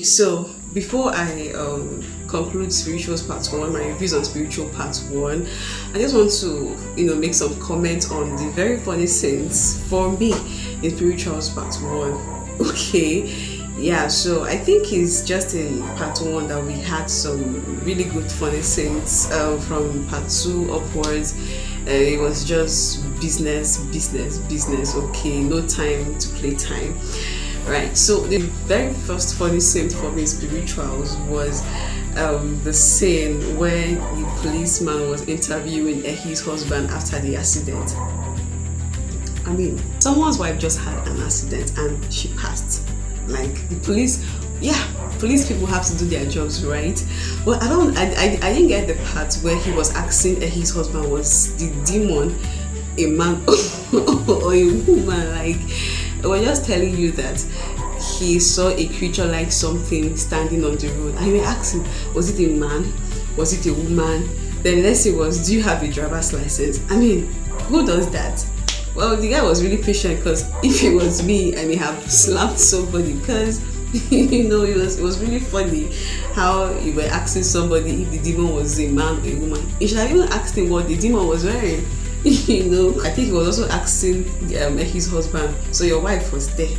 So before I conclude spirituals part one, my reviews on spiritual part one, I just want to make some comments on the very funny scenes for me in spirituals part one. Okay, yeah. So I think it's just in part one that we had some really good funny scenes. From part two upwards, it was just business, business, business. Okay, no time to play time. Right, so the very first funny scene for me in spirituals was the scene where the policeman was interviewing his husband after the accident. I mean, someone's wife just had an accident and she passed. Like the police, yeah, police people have to do their jobs, right? But I didn't get the part where he was asking his husband, was the demon a man or a woman? Like, I was just telling you that he saw a creature like something standing on the road, and you were asking, was it a man? Was it a woman? Then next it was, do you have a driver's license? I mean, who does that? Well, the guy was really patient, because if it was me, I may have slapped somebody, because it was really funny how you were asking somebody if the demon was a man or a woman. You should have even asked him what the demon was wearing. I think he was also asking his husband, so your wife was there.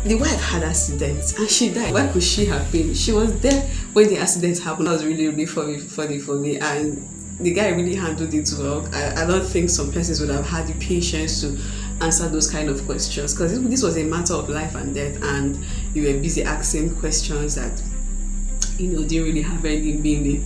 The wife had accidents and she died. Where could she have been? She was there when the accident happened. That was really, really funny for me, and the guy really handled it well. I don't think some persons would have had the patience to answer those kind of questions, because this was a matter of life and death, and you were busy asking questions that didn't really have any meaning.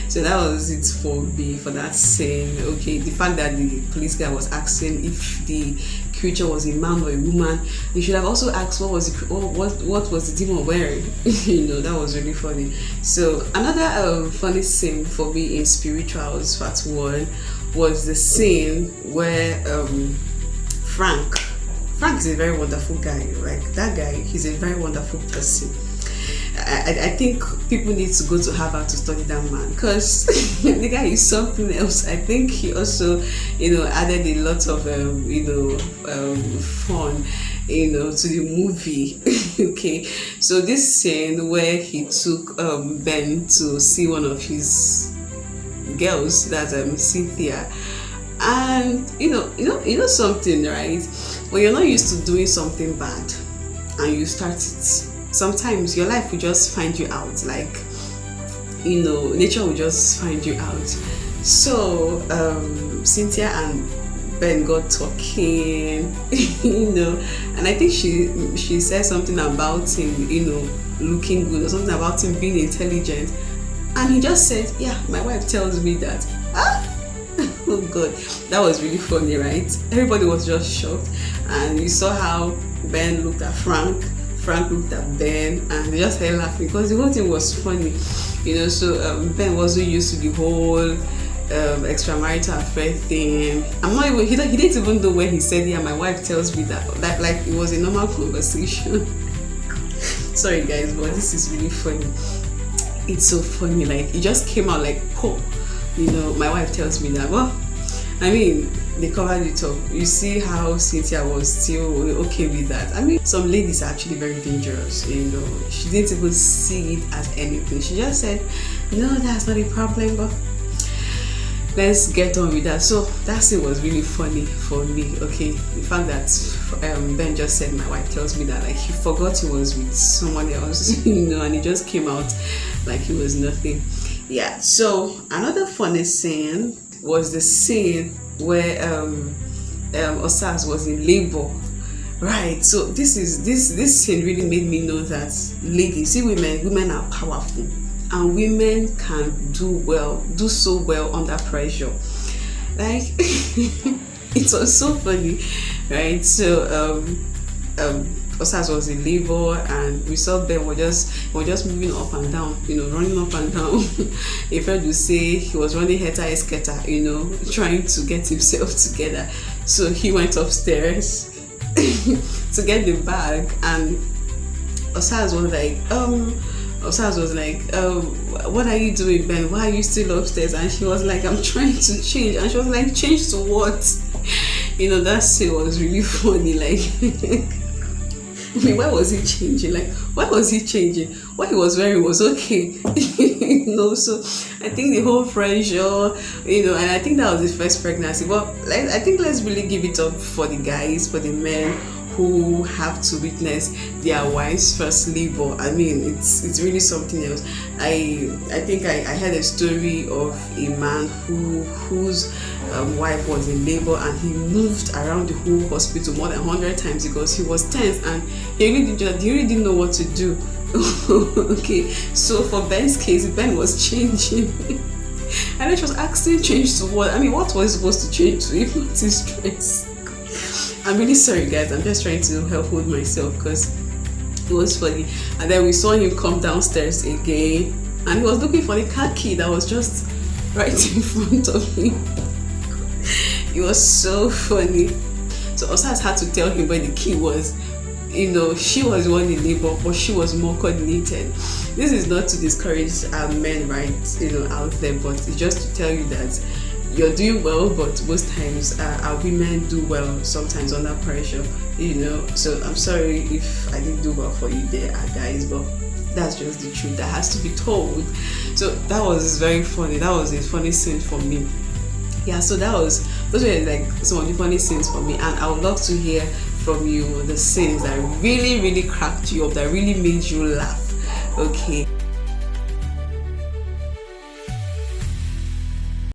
So that was it for me for that scene. Okay, the fact that the police guy was asking if the creature was a man or a woman, you should have also asked what was the demon wearing. That was really funny. So another funny scene for me in spirituals part one was the scene where Frank is a very wonderful guy. Like that guy, he's a very wonderful person. I think people need to go to Harvard to study that man, because the guy is something else. I think he also, added a lot of, fun, to the movie. Okay, so this scene where he took Ben to see one of his girls, that's Cynthia, and something, right? When you're not used to doing something bad and you start it, sometimes your life will just find you out. Like, nature will just find you out. So Cynthia and Ben got talking, and I think she said something about him, looking good, or something about him being intelligent, and he just said, yeah, my wife tells me that. Oh god, that was really funny, right? Everybody was just shocked, and you saw how Ben looked at Frank looked at Ben, and they just started laughing because the whole thing was funny. So Ben wasn't used to the whole extramarital affair thing. He didn't even know when he said, yeah, my wife tells me that like it was a normal conversation. Sorry guys, but this is really funny. It's so funny, like it just came out like pop. My wife tells me that. Well, I mean, they covered it up. You see how Cynthia was still okay with that. I mean, some ladies are actually very dangerous. She didn't even see it as anything. She just said, no, that's not a problem, but let's get on with that. So that scene was really funny for me. Okay, the fact that Ben just said, my wife tells me that, like he forgot he was with someone else, and it just came out like he was nothing. Yeah. So another funny scene was the scene where Osas was in labor, right? So this scene really made me know that ladies, see, women are powerful, and women can do so well under pressure. Like it was so funny, right? So Osas was in labor, and we saw Ben were just moving up and down, running up and down. A friend would say he was running heta, trying to get himself together. So he went upstairs to get the bag, and Osas was like, what are you doing, Ben? Why are you still upstairs? And she was like, I'm trying to change. And she was like, change to what? That scene was really funny. Like I mean, why was he changing? Like, why was he changing? What he was wearing was okay. So I think the whole pressure, and I think that was his first pregnancy. But like, I think let's really give it up for the guys, for the men who have to witness their wives first labor. I mean, it's really something else. I think I heard a story of a man whose wife was in labor, and he moved around the whole hospital more than 100 times because he was tense, and he really didn't know what to do. Okay, so for Ben's case, Ben was changing. And then she was asking, change to what? I mean, what was he supposed to change to if not his dress? I'm really sorry, guys. I'm just trying to help hold myself because it was funny. And then we saw him come downstairs again, and he was looking for the car key that was just right in front of him. It was so funny. So Osas had to tell him where the key was. She was the one in labor, but she was more coordinated. This is not to discourage men, right? Out there, but it's just to tell you that you're doing well, but most times our women do well sometimes under pressure. So I'm sorry if I didn't do well for you there, guys, but that's just the truth that has to be told. So that was very funny. That was a funny scene for me. Yeah, so those were like some of the funny scenes for me, and I would love to hear from you the scenes that really, really cracked you up, that really made you laugh. Okay.